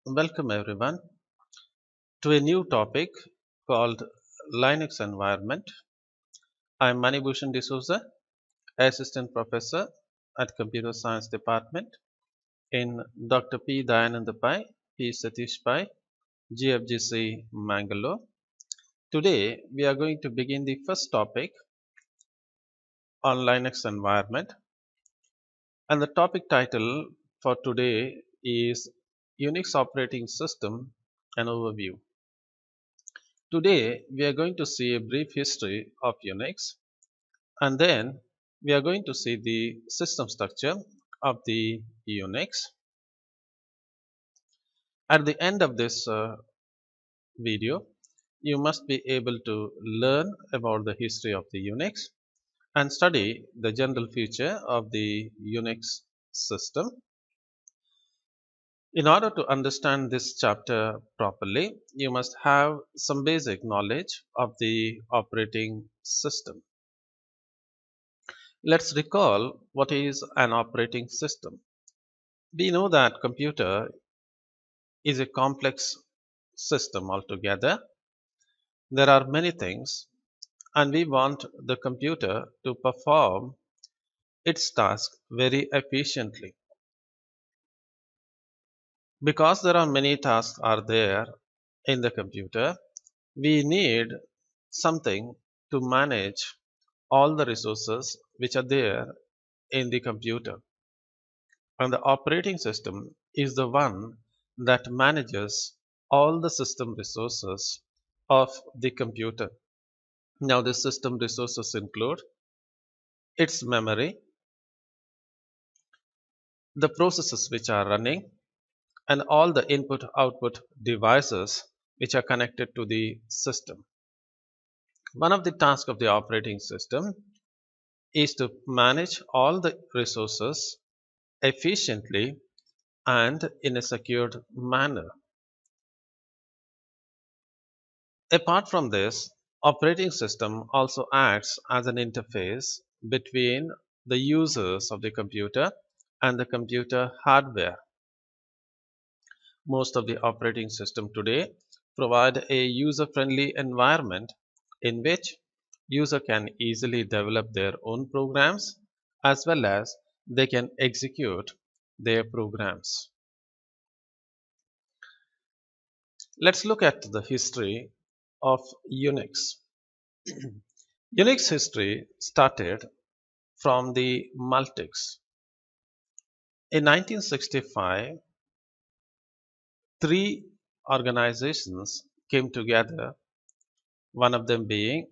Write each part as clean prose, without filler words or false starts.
Welcome everyone to a new topic called Linux environment. I am Manibhushan D'Souza, Assistant Professor at Computer Science Department in Dr. P. Dayananda Pai, P. Satish Pai, GFGC Mangalore. Today we are going to begin the first topic on Linux environment, and the topic title for today is Unix operating system an overview. Today we are going to see a brief history of Unix, and then we are going to see the system structure of the Unix. At the end of this video, you must be able to learn about the history of the Unix and study the general feature of the Unix system. In order to understand this chapter properly, you must have some basic knowledge of the operating system. Let's recall what is an operating system. We know that computer is a complex system altogether. There are many things, and we want the computer to perform its task very efficiently. Because there are many tasks are there in the computer, we need something to manage all the resources which are there in the computer. And the operating system is the one that manages all the system resources of the computer. Now, the system resources include its memory, the processes which are running, and all the input output devices which are connected to the system. One of the tasks of the operating system is to manage all the resources efficiently and in a secured manner. Apart from this, operating system also acts as an interface between the users of the computer and the computer hardware. Most of the operating system today provide a user-friendly environment in which user can easily develop their own programs as well as they can execute their programs. Let's look at the history of Unix. Unix history started from the Multics. In 1965, three organizations came together, one of them being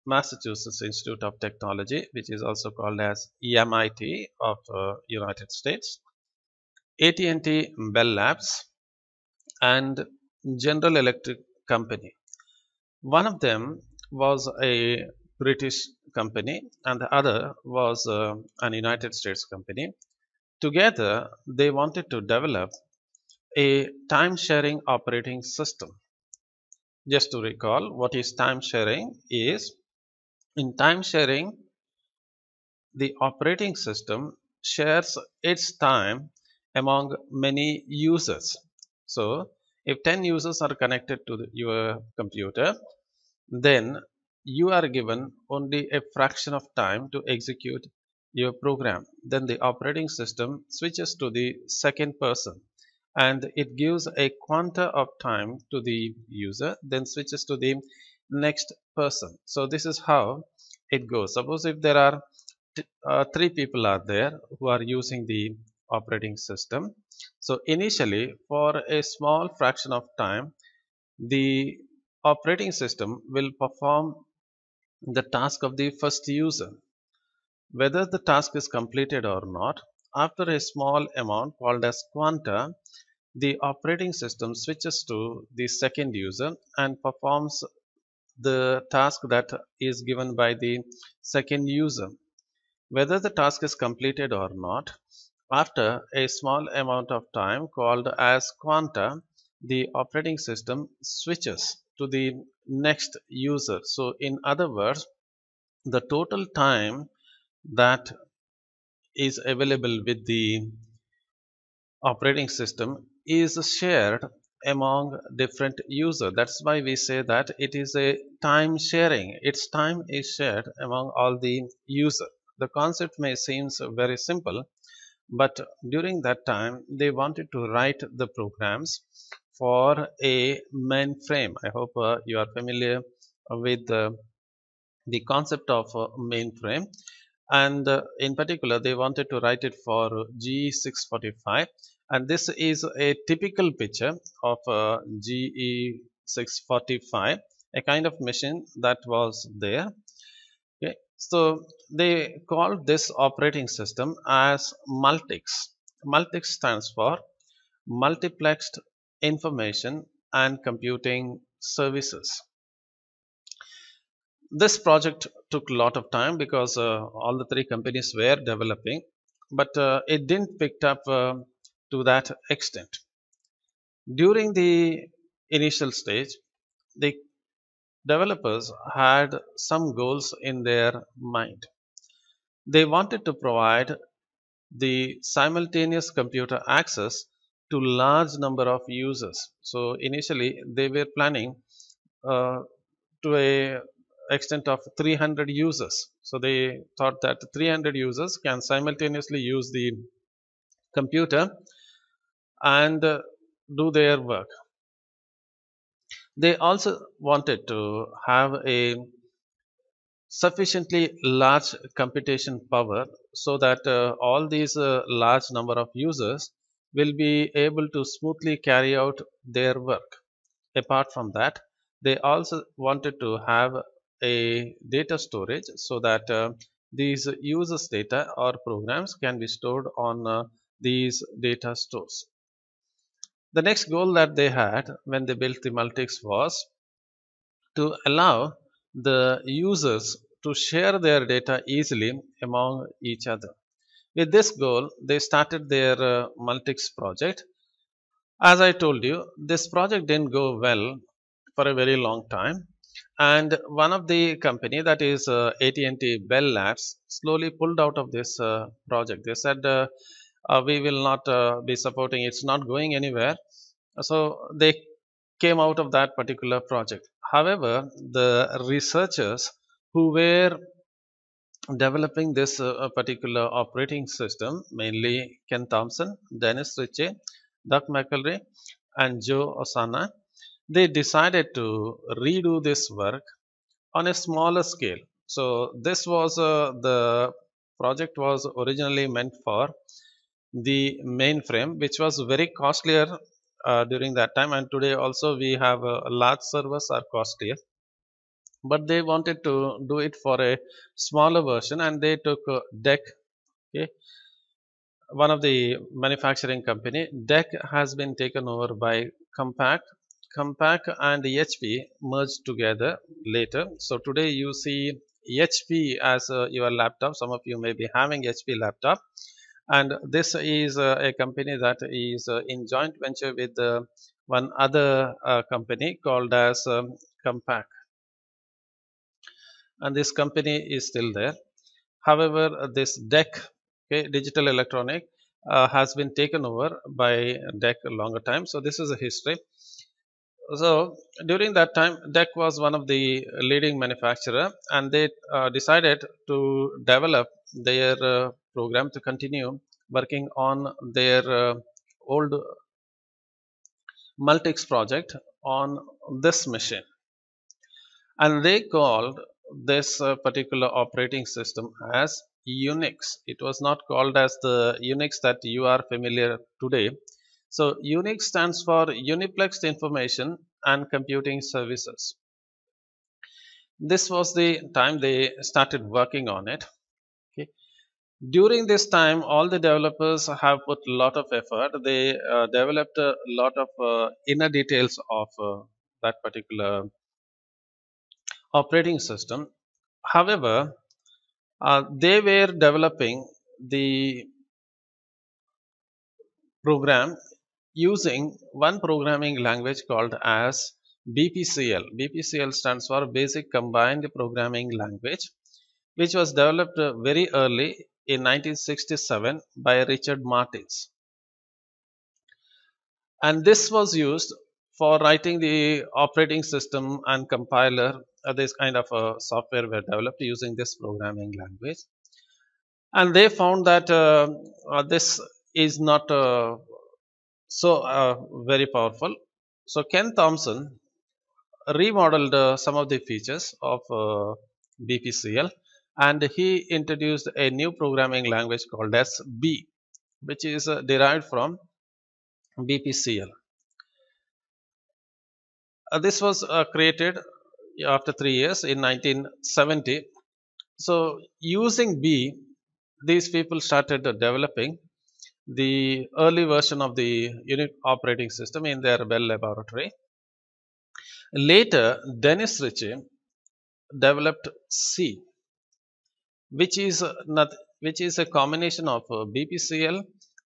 Massachusetts Institute of Technology, which is also called as MIT of United States, AT&T Bell Labs, and General Electric Company. One of them was a British company and the other was an United States company. Together, they wanted to develop a time-sharing operating system. Just to recall, what is time-sharing is, in time-sharing, the operating system shares its time among many users. So, if 10 users are connected to your computer, then you are given only a fraction of time to execute your program. Then the operating system switches to the second person and it gives a quanta of time to the user, then switches to the next person. So this is how it goes. Suppose if there are three people are there who are using the operating system. So initially, for a small fraction of time, the operating system will perform the task of the first user. Whether the task is completed or not, after a small amount called as quanta, the operating system switches to the second user and performs the task that is given by the second user. Whether the task is completed or not, after a small amount of time called as quanta, the operating system switches to the next user. So in other words, the total time that is available with the operating system is shared among different users. That's why we say that it is a time sharing. Its time is shared among all the users. The concept may seem very simple, but during that time they wanted to write the programs for a mainframe. I hope you are familiar with the concept of mainframe, and in particular they wanted to write it for GE645, and this is a typical picture of GE645, a kind of machine that was there. Okay, so they called this operating system as Multics. Multics stands for Multiplexed Information and Computing Services. This project took a lot of time because all the three companies were developing, but it didn't pick up to that extent. During the initial stage, the developers had some goals in their mind. They wanted to provide the simultaneous computer access to large number of users. So initially they were planning uh, to a extent of 300 users. So they thought that 300 users can simultaneously use the computer and do their work. They also wanted to have a sufficiently large computation power so that all these large number of users will be able to smoothly carry out their work. Apart from that, they also wanted to have a data storage so that these users data or programs can be stored on these data stores. The next goal that they had when they built the Multics was to allow the users to share their data easily among each other. With this goal, they started their Multics project. As I told you, this project didn't go well for a very long time, and one of the company, that is AT&T Bell Labs, slowly pulled out of this project. They said we will not be supporting, it's not going anywhere. So they came out of that particular project. However, the researchers who were developing this particular operating system, mainly Ken Thompson, Dennis Ritchie, Doug McElroy, and Joe Osana, they decided to redo this work on a smaller scale. So this was the project was originally meant for the mainframe, which was very costlier during that time, and today also we have large servers are costlier, but they wanted to do it for a smaller version, and they took DEC. Okay, one of the manufacturing company. DEC has been taken over by Compaq. Compaq and HP merged together later. So today you see HP as your laptop. Some of you may be having HP laptop, and this is a company that is in joint venture with one other company called as Compaq, and this company is still there. However, this DEC, okay, Digital Electronic, has been taken over by DEC a longer time. So this is a history. So during that time, DEC was one of the leading manufacturer, and they decided to develop their program to continue working on their old Multics project on this machine, and they called this particular operating system as Unix. It was not called as the Unix that you are familiar today. So Unix stands for Uniplexed Information and Computing Services. This was the time they started working on it. Okay. During this time, all the developers have put a lot of effort. They developed a lot of inner details of that particular operating system. However, they were developing the program using one programming language called as BPCL. BPCL stands for Basic Combined Programming Language, which was developed very early in 1967 by Richard Martins. and this was used for writing the operating system and compiler. This kind of software were developed using this programming language, and they found that this is not so very powerful. So Ken Thompson remodeled some of the features of BPCL, and he introduced a new programming language called as B, which is derived from BPCL. This was created after 3 years in 1970. So using B, these people started developing the early version of the Unix operating system in their Bell laboratory. Later, Dennis Ritchie developed C, which is not, which is a combination of BPCL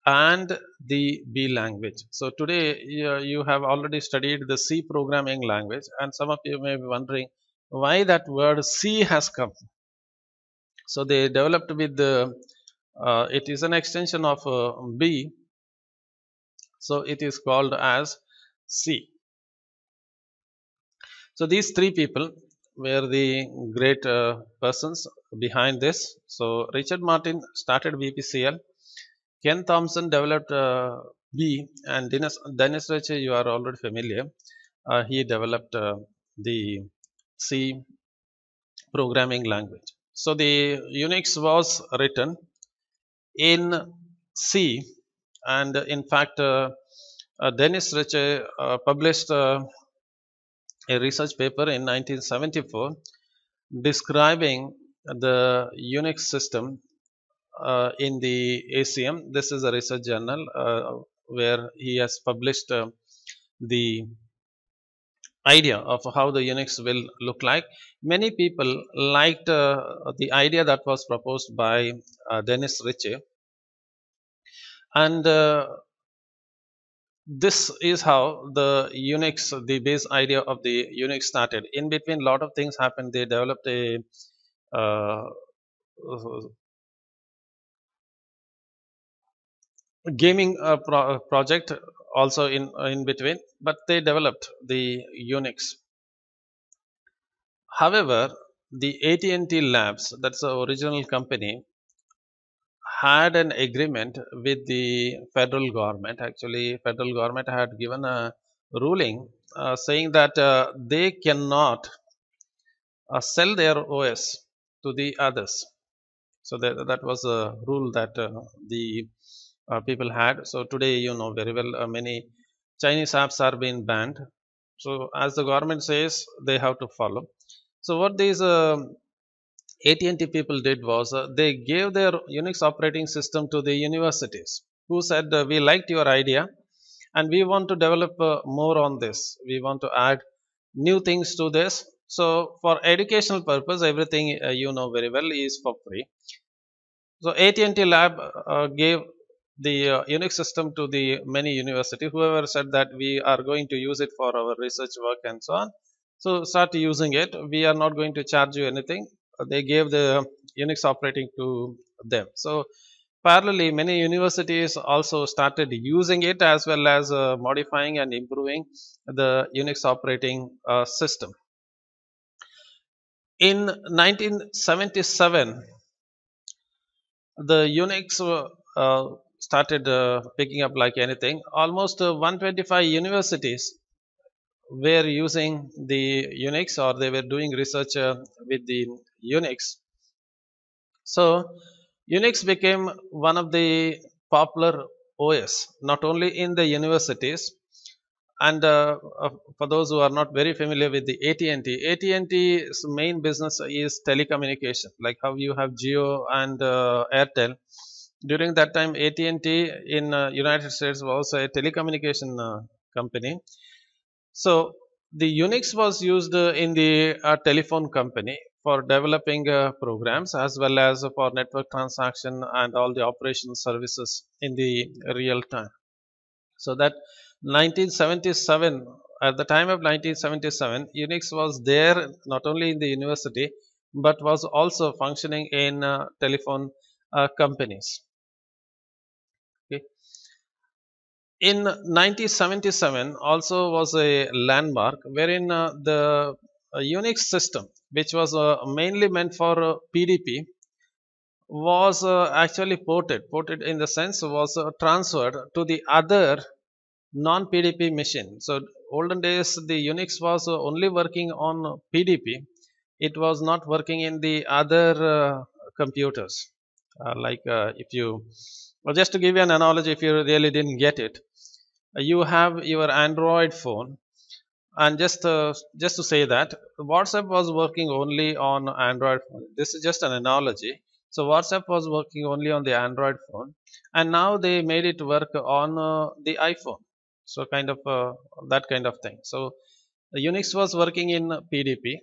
and the B language. So today you have already studied the C programming language, and some of you may be wondering why that word C has come. So they developed with the it is an extension of B, so it is called as C. So these three people were the great persons behind this. So Richard Martin started BPCL, Ken Thompson developed B, and Dennis Ritchie, you are already familiar. He developed the C programming language. So the Unix was written in C, and in fact, Dennis Ritchie published a research paper in 1974 describing the Unix system in the ACM. This is a research journal where he has published the idea of how the Unix will look like. Many people liked the idea that was proposed by Dennis Ritchie, and this is how the Unix, the base idea of the Unix started. In between, a lot of things happened. They developed a uh, gaming project also in between, but they developed the Unix. However, the AT&T Labs, that's the original company, had an agreement with the federal government. Actually, federal government had given a ruling saying that they cannot sell their OS to the others. So that was a rule that the people had. So today, you know very well, many Chinese apps are being banned. So as the government says, they have to follow. So what these AT&T people did was they gave their Unix operating system to the universities, who said, we liked your idea and we want to develop more on this. We want to add new things to this. So for educational purpose, everything you know very well is for free. So AT&T Lab gave the Unix system to the many university. Whoever said that we are going to use it for our research work and so on. So start using it. We are not going to charge you anything. They gave the Unix operating to them. So parallelly, many universities also started using it as well as modifying and improving the Unix operating system. In 1977, the Unix started picking up like anything. Almost 125 universities were using the Unix, or they were doing research with the Unix. So Unix became one of the popular OS, not only in the universities. And for those who are not very familiar with the AT&T, AT&T's main business is telecommunication, like how you have Jio and Airtel. During that time, AT&T in United States was a telecommunication company. So the Unix was used in the telephone company for developing programs as well as for network transaction and all the operation services in the real time. So that 1977, at the time of 1977, Unix was there not only in the university but was also functioning in telephone companies. Okay. In 1977 also was a landmark wherein the Unix system, which was mainly meant for PDP, was actually ported in the sense was transferred to the other non-PDP machine. So olden days the Unix was only working on PDP. It was not working in the other computers. If you, well, just to give you an analogy, if you really didn't get it, you have your Android phone, and just to say that WhatsApp was working only on Android phone. This is just an analogy. So WhatsApp was working only on the Android phone, and now they made it work on the iPhone. So kind of that kind of thing. So Unix was working in PDP,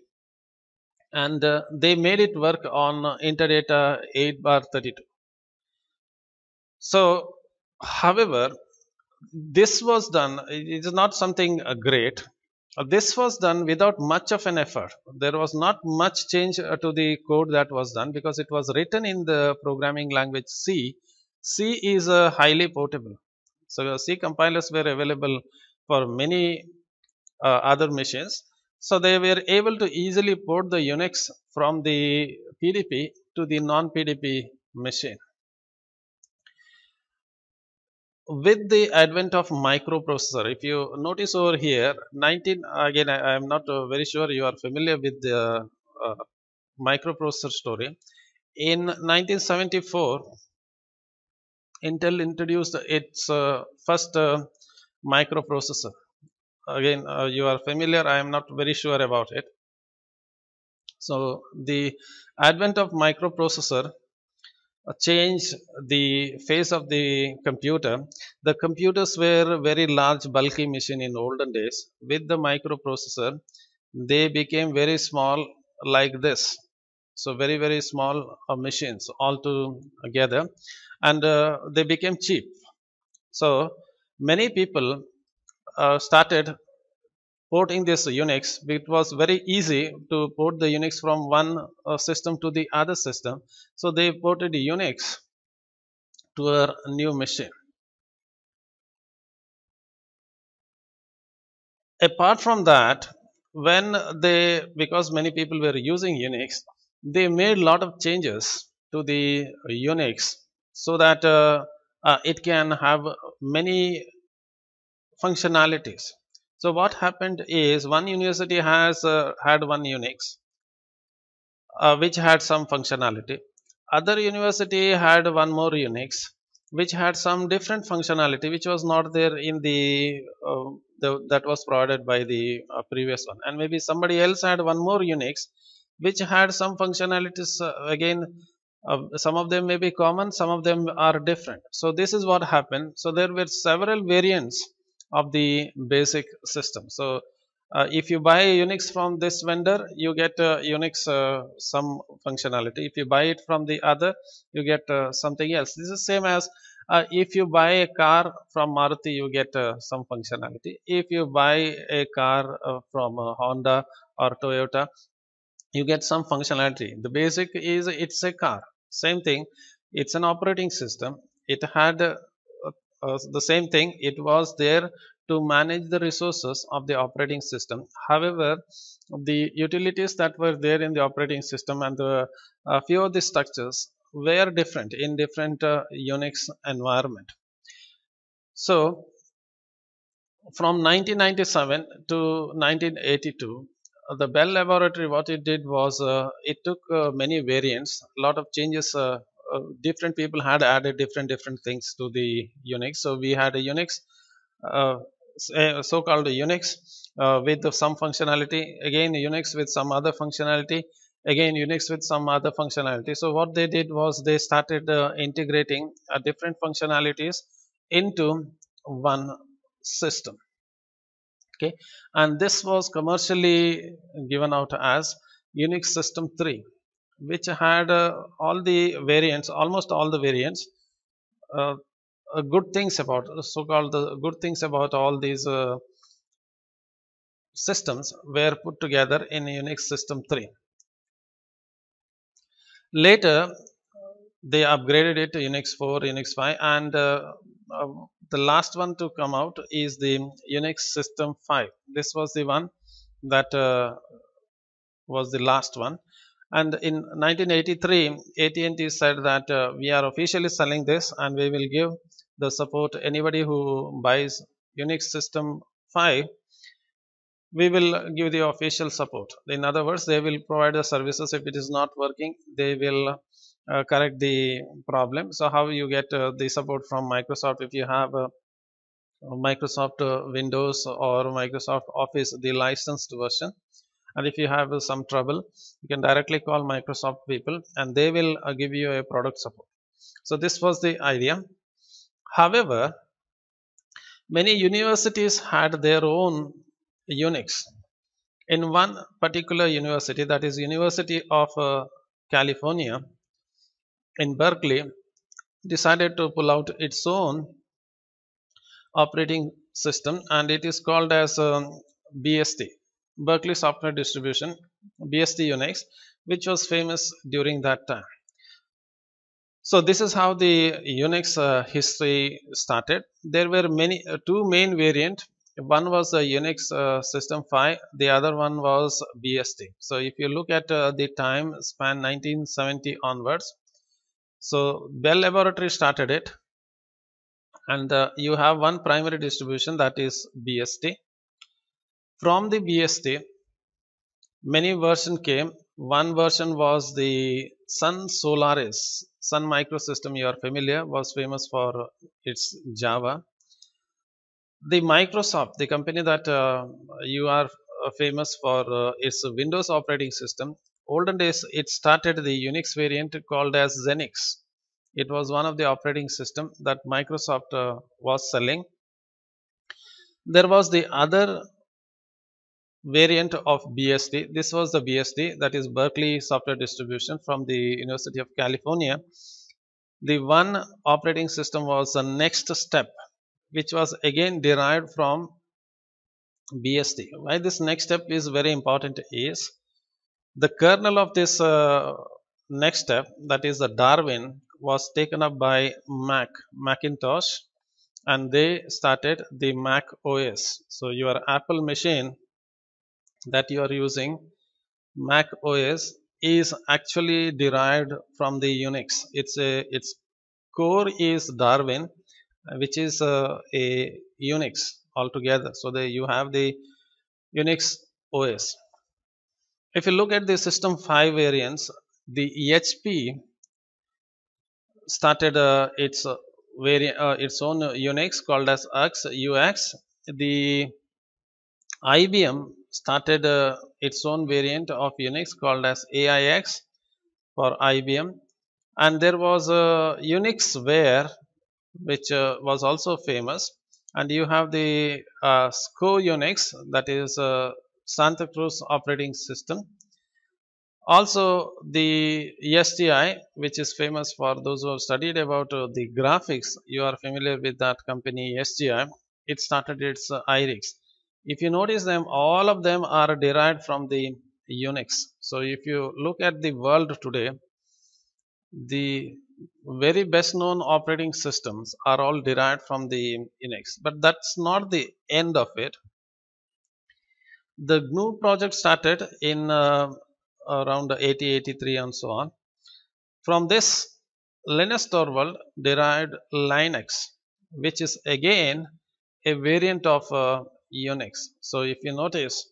and they made it work on Interdata 8 bar 32. So however, this was done, it is not something great. This was done without much of an effort. There was not much change to the code that was done, because it was written in the programming language C. C is highly portable. So C compilers were available for many other machines. So they were able to easily port the Unix from the PDP to the non-PDP machine. With the advent of microprocessor, if you notice over here, 19 again, I am not very sure you are familiar with the uh, microprocessor story. In 1974, Intel introduced its first microprocessor. Again, you are familiar, I am not very sure about it. So the advent of microprocessor changed the face of the computer. The computers were very large, bulky machine in olden days. With the microprocessor, they became very small, like this. So very, very small machines all together, and they became cheap. So many people started porting this Unix. It was very easy to port the Unix from one system to the other system. So they ported Unix to a new machine. Apart from that, when they, because many people were using Unix, they made a lot of changes to the Unix so that it can have many functionalities. So what happened is, one university has had one Unix which had some functionality. Other university had one more Unix which had some different functionality which was not there in that was provided by the previous one. And maybe somebody else had one more Unix which had some functionalities again. Some of them may be common, some of them are different. So this is what happened. So there were several variants of the basic system. So if you buy Unix from this vendor, you get Unix some functionality. If you buy it from the other, you get something else. This is same as if you buy a car from Maruti, you get some functionality. If you buy a car from Honda or Toyota, you get some functionality. The basic is it's a car. Same thing. It's an operating system. It had the same thing. It was there to manage the resources of the operating system. However, the utilities that were there in the operating system and the few of the structures were different in different Unix environment. So from 1997 to 1982, the Bell Laboratory, what it did was it took many variants, a lot of changes. Different people had added different things to the Unix. So we had a Unix, so-called Unix, with some functionality. Again, Unix with some other functionality. Again, Unix with some other functionality. So what they did was they started integrating different functionalities into one system. Okay, and this was commercially given out as Unix System 3, which had all the variants, almost all the variants. uh, Good things about, so-called the good things about all these systems were put together in Unix System 3. Later they upgraded it to Unix 4, Unix 5, and the last one to come out is the Unix System 5. This was the one that was the last one. And in 1983, AT&T said that we are officially selling this and we will give the support. Anybody who buys Unix System 5, we will give the official support. In other words, they will provide the services. If it is not working, they will correct the problem. So how you get the support from Microsoft? If you have Microsoft Windows or Microsoft Office, the licensed version, and if you have some trouble, you can directly call Microsoft people and they will give you a product support. So this was the idea. However, many universities had their own Unix. In one particular university, that is University of California in Berkeley, decided to pull out its own operating system, and it is called as BSD, Berkeley Software Distribution, BSD Unix, which was famous during that time. So this is how the Unix history started. There were two main variants. One was the Unix System 5, the other one was BSD. So if you look at the time span 1970 onwards, so Bell Laboratory started it, and you have one primary distribution, that is BSD. From the BSD, many versions came. One version was the Sun Solaris. Sun Microsystem, you are familiar, was famous for its Java. The Microsoft, the company that you are famous for its Windows operating system. Olden days, it started the Unix variant called as Xenix. It was one of the operating system that Microsoft was selling. There was the other variant of BSD. This was the BSD, that is Berkeley Software Distribution from the University of California. The one operating system was the next step, which was again derived from BSD. Why this next step is very important is the kernel of this next step, that is the Darwin, was taken up by Macintosh, and they started the Mac OS. So your Apple machine that you are using, Mac OS, is actually derived from the Unix. Its core is Darwin, which is a Unix altogether. So you have the Unix OS. If you look at the System 5 variants, the HP started its own Unix called as UX. The IBM started its own variant of Unix called as AIX for IBM, and there was a Unixware, which was also famous, and you have the SCO Unix, that is Santa Cruz operating system. Also the STI, which is famous for those who have studied about the graphics. You are familiar with that company STI. It started its IRIX. If you notice them, all of them are derived from the Unix. So if you look at the world today, the very best known operating systems are all derived from the Unix. But that's not the end of it. The GNU project started in around 80-83 and so on. From this, Linus Torvald derived Linux, which is again a variant of Unix. So if you notice,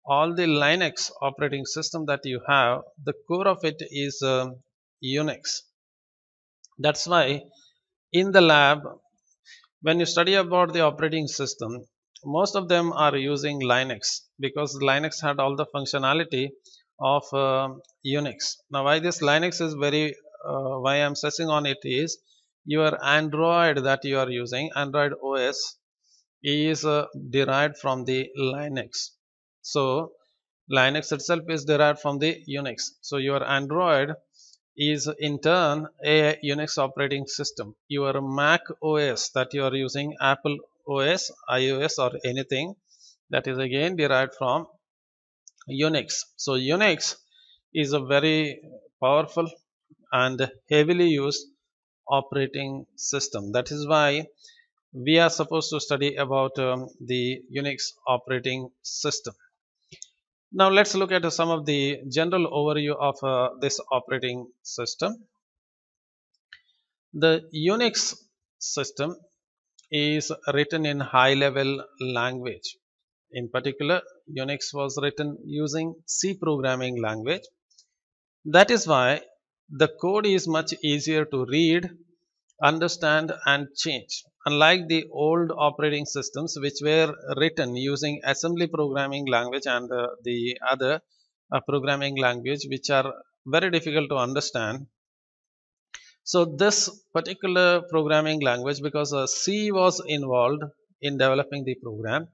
all the Linux operating system that you have, the core of it is Unix. That's why in the lab, when you study about the operating system, most of them are using Linux, because Linux had all the functionality of Unix. Now why this Linux is why I'm stressing on it is, your Android that you are using, Android OS, is derived from the Linux. So Linux itself is derived from the Unix. So your Android is in turn a Unix operating system. Your Mac OS that you are using, Apple OS, iOS or anything, that is again derived from Unix. So Unix is a very powerful and heavily used operating system. That is why we are supposed to study about the Unix operating system. Now let's look at some of the general overview of this operating system. The Unix system is written in high level language. In particular, Unix was written using C programming language. That is why the code is much easier to read, understand and change. Unlike the old operating systems which were written using assembly programming language and the other programming language which are very difficult to understand. So this particular programming language, because C was involved in developing the program,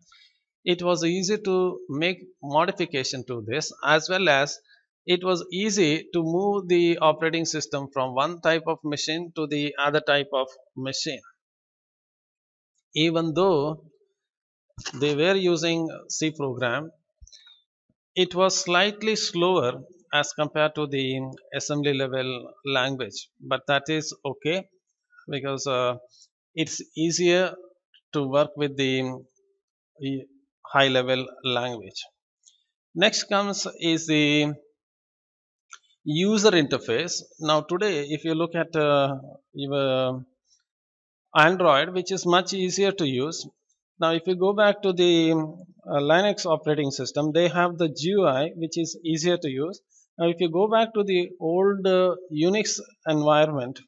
it was easy to make modification to this, as well as it was easy to move the operating system from one type of machine to the other type of machine. Even though they were using C program, it was slightly slower as compared to the assembly level language, but that is okay, because it's easier to work with the high level language. Next comes is the user interface. Now today if you look at your Android, which is much easier to use. Now if you go back to the Linux operating system, they have the GUI which is easier to use. Now if you go back to the old Unix environment,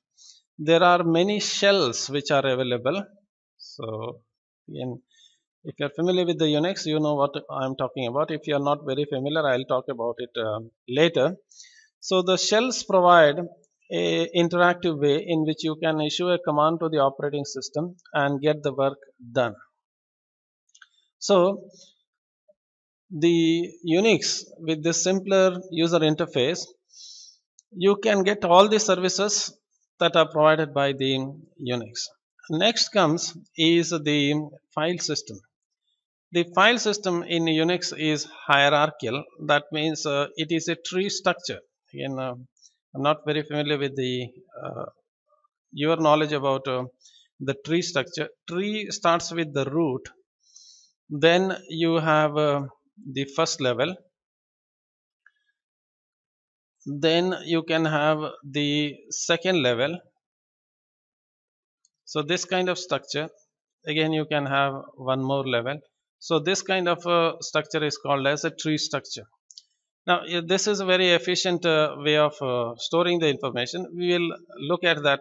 there are many shells which are available. So if you're familiar with the Unix, you know what I'm talking about. If you're not very familiar, I'll talk about it later. So the shells provide a interactive way in which you can issue a command to the operating system and get the work done. So the Unix with this simpler user interface, you can get all the services that are provided by the Unix. Next comes is the file system. The file system in Unix is hierarchical. That means it is a tree structure. Again, I'm not very familiar with the your knowledge about the tree structure. Tree starts with the root. Then you have the first level. Then you can have the second level. So this kind of structure. Again, you can have one more level. So this kind of structure is called as a tree structure. Now this is a very efficient way of storing the information. We will look at that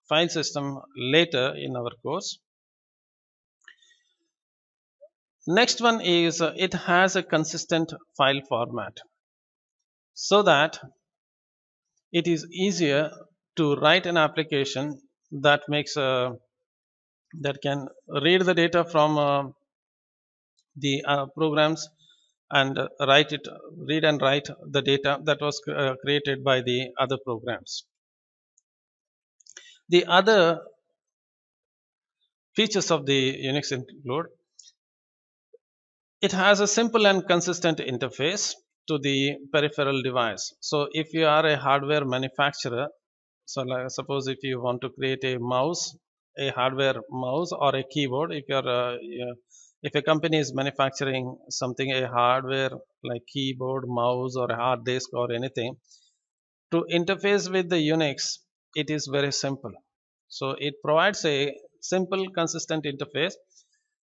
file system later in our course. Next one is it has a consistent file format, so that it is easier to write an application that makes that can read the data from the programs and read and write the data that was created by the other programs. The other features of the Unix include it has a simple and consistent interface to the peripheral device. So if you are a hardware manufacturer, so like, suppose if you want to create a mouse, a hardware mouse or a keyboard, if a company is manufacturing something, a hardware like keyboard, mouse or a hard disk or anything, to interface with the Unix, it is very simple. So it provides a simple consistent interface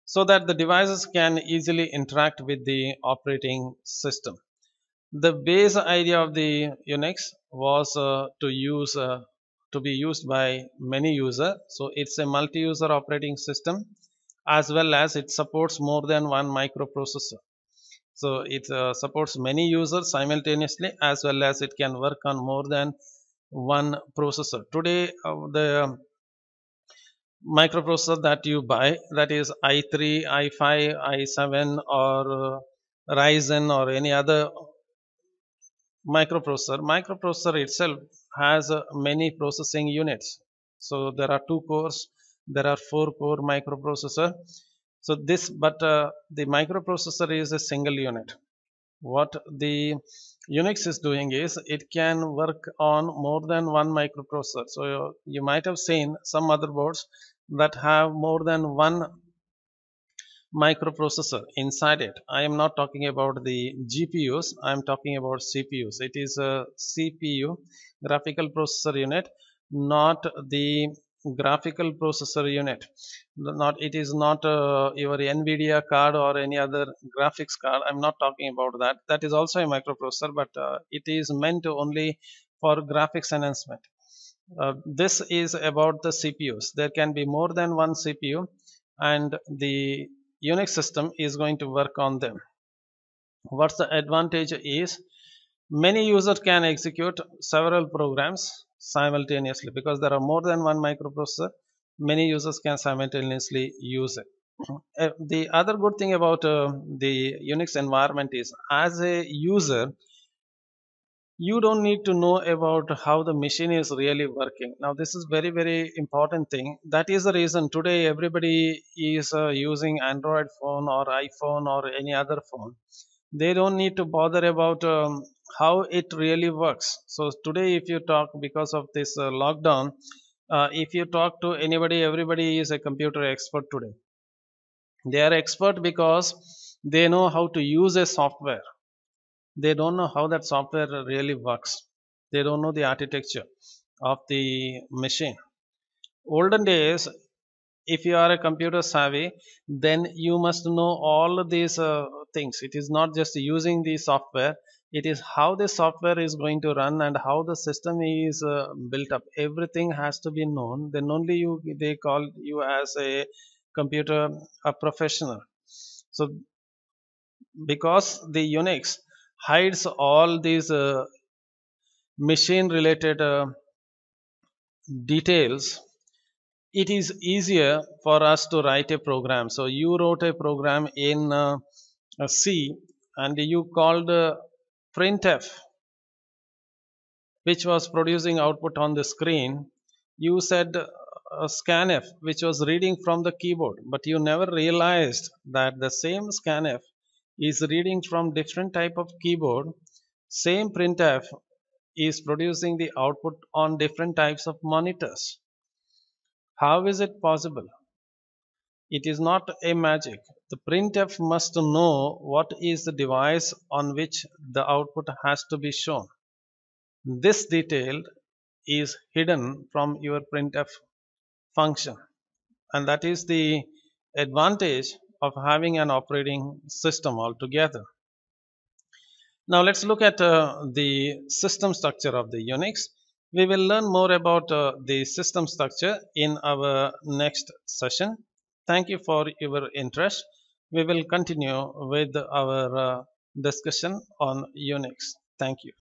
so that the devices can easily interact with the operating system. The base idea of the Unix was to be used by many users. So it's a multi-user operating system, as well as it supports more than one microprocessor. So it supports many users simultaneously, as well as it can work on more than one processor. Today the microprocessor that you buy, that is i3, i5, i7 or Ryzen or any other microprocessor itself has many processing units. So there are 2 cores, there are 4 core microprocessor. So this, but the microprocessor is a single unit. What the Unix is doing is it can work on more than one microprocessor. So you might have seen some motherboards that have more than one microprocessor inside it. I am not talking about the GPUs, I am talking about CPUs. It is a CPU, graphical processor unit, not the graphical processor unit. Not it is not your NVIDIA card or any other graphics card. I'm not talking about that. That is also a microprocessor, but it is meant only for graphics enhancement. This is about the CPUs. There can be more than one CPU, and the Unix system is going to work on them. What's the advantage is many users can execute several programs simultaneously because there are more than one microprocessor. Many users can simultaneously use it. The other good thing about the Unix environment is, as a user, you don't need to know about how the machine is really working. Now this is very important thing. That is the reason today everybody is using Android phone or iPhone or any other phone. They don't need to bother about how it really works. So today if you talk, because of this lockdown, if you talk to anybody, everybody is a computer expert today. They are expert because they know how to use a software. They don't know how that software really works. They don't know the architecture of the machine. Olden days, if you are a computer savvy, then you must know all of these things. It is not just using the software, it is how the software is going to run and how the system is built up. Everything has to be known, then only they call you as a computer a professional. So because the Unix hides all these machine related details, it is easier for us to write a program. So you wrote a program in C, and you called printf, which was producing output on the screen. You said scanf, which was reading from the keyboard, but you never realized that the same scanf is reading from different type of keyboard. Same printf is producing the output on different types of monitors. How is it possible? It is not a magic. The printf must know what is the device on which the output has to be shown. This detail is hidden from your printf function, and that is the advantage of having an operating system altogether. Now let's look at the system structure of the Unix. We will learn more about the system structure in our next session. Thank you for your interest. We will continue with our discussion on Unix. Thank you.